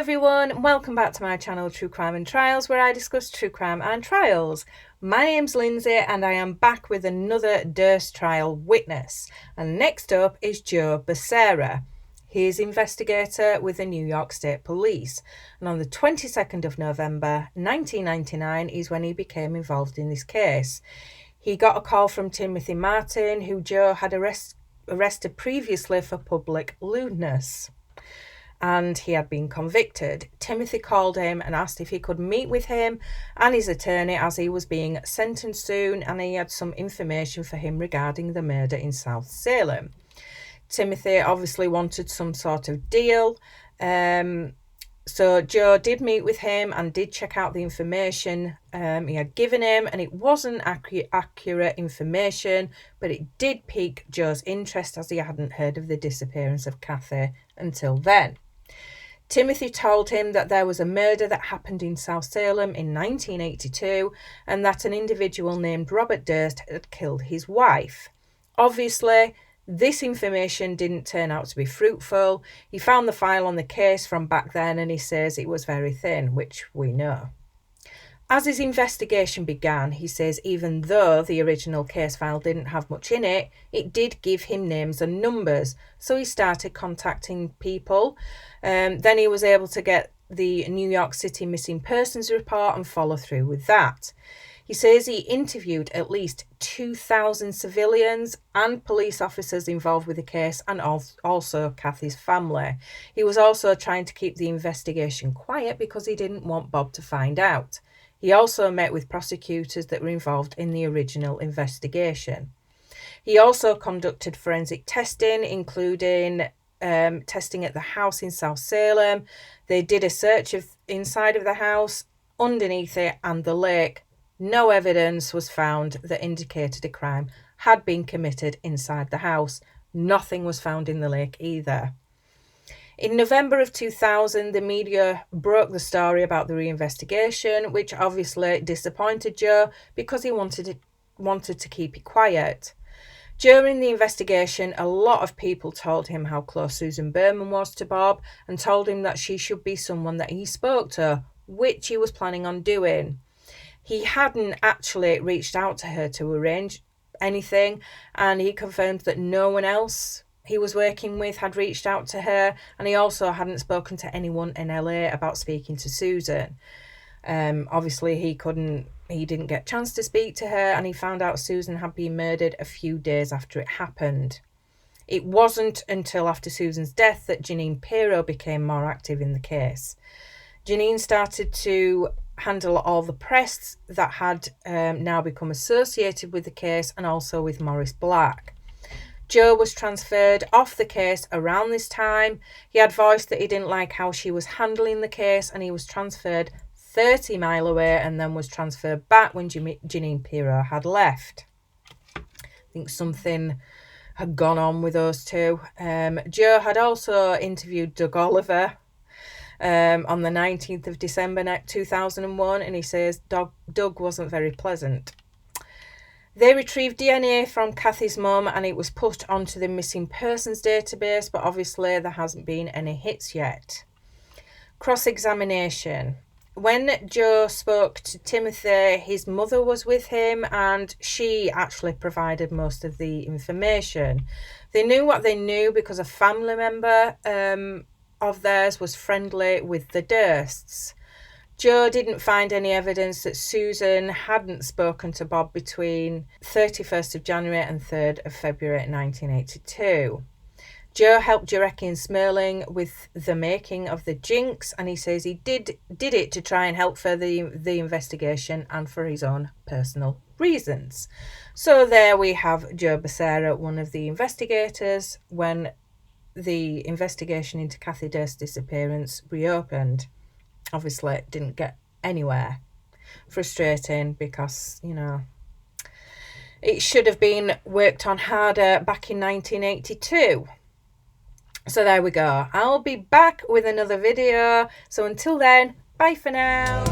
everyone, and welcome back to my channel True Crime and Trials, where I discuss true crime and trials. My name's Lindsay and I am back with another Durst trial witness. And next up is Joe Becerra. He is investigator with the New York State Police. And on the 22nd of November 1999 is when he became involved in this case. He got a call from Timothy Martin, who Joe had arrested previously for public lewdness, and he had been convicted. Timothy called him and asked if he could meet with him and his attorney, as he was being sentenced soon, and he had some information for him regarding the murder in South Salem. Timothy obviously wanted some sort of deal, so Joe did meet with him and did check out the information he had given him, and it wasn't accurate information, but it did pique Joe's interest, as he hadn't heard of the disappearance of Kathy until then. Timothy told him that there was a murder that happened in South Salem in 1982 and that an individual named Robert Durst had killed his wife. Obviously, this information didn't turn out to be fruitful. He found the file on the case from back then and he says it was very thin, which we know. As his investigation began, he says even though the original case file didn't have much in it, it did give him names and numbers. So he started contacting people. Then he was able to get the New York City Missing Persons report and follow through with that. He says he interviewed at least 2,000 civilians and police officers involved with the case, and also Kathy's family. He was also trying to keep the investigation quiet because he didn't want Bob to find out. He also met with prosecutors that were involved in the original investigation. He also conducted forensic testing, including testing at the house in South Salem. They did a search of inside of the house, underneath it, and the lake. No evidence was found that indicated a crime had been committed inside the house. Nothing was found in the lake either. In November of 2000, the media broke the story about the reinvestigation, which obviously disappointed Joe because he wanted to keep it quiet. During the investigation, a lot of people told him how close Susan Berman was to Bob and told him that she should be someone that he spoke to, which he was planning on doing. He hadn't actually reached out to her to arrange anything, and he confirmed that no one else he was working with had reached out to her, and he also hadn't spoken to anyone in LA about speaking to Susan. Obviously he didn't get a chance to speak to her, and he found out Susan had been murdered a few days after it happened. It wasn't until after Susan's death that Janine Pirro became more active in the case. Janine started to handle all the press that had now become associated with the case, and also with Maurice Black. Joe was transferred off the case around this time. He had voiced that he didn't like how she was handling the case, and he was transferred 30 miles away and then was transferred back when Janine Pirro had left. I think something had gone on with those two. Joe had also interviewed Doug Oliver on the 19th of December 2001, and he says Doug wasn't very pleasant. They retrieved DNA from Kathy's mum and it was put onto the missing persons database, but obviously there hasn't been any hits yet. Cross-examination. When Joe spoke to Timothy, his mother was with him and she actually provided most of the information. They knew what they knew because a family member of theirs was friendly with the Dursts. Joe didn't find any evidence that Susan hadn't spoken to Bob between 31st of January and 3rd of February 1982. Joe helped Jarecki and Smerling with the making of the Jinx, and he says he did it to try and help further the investigation and for his own personal reasons. So there we have Joe Becerra, one of the investigators, when the investigation into Kathy Durst's disappearance reopened. Obviously it didn't get anywhere. Frustrating because, you know, it should have been worked on harder back in 1982. So there we go. I'll be back with another video. So until then, bye for now.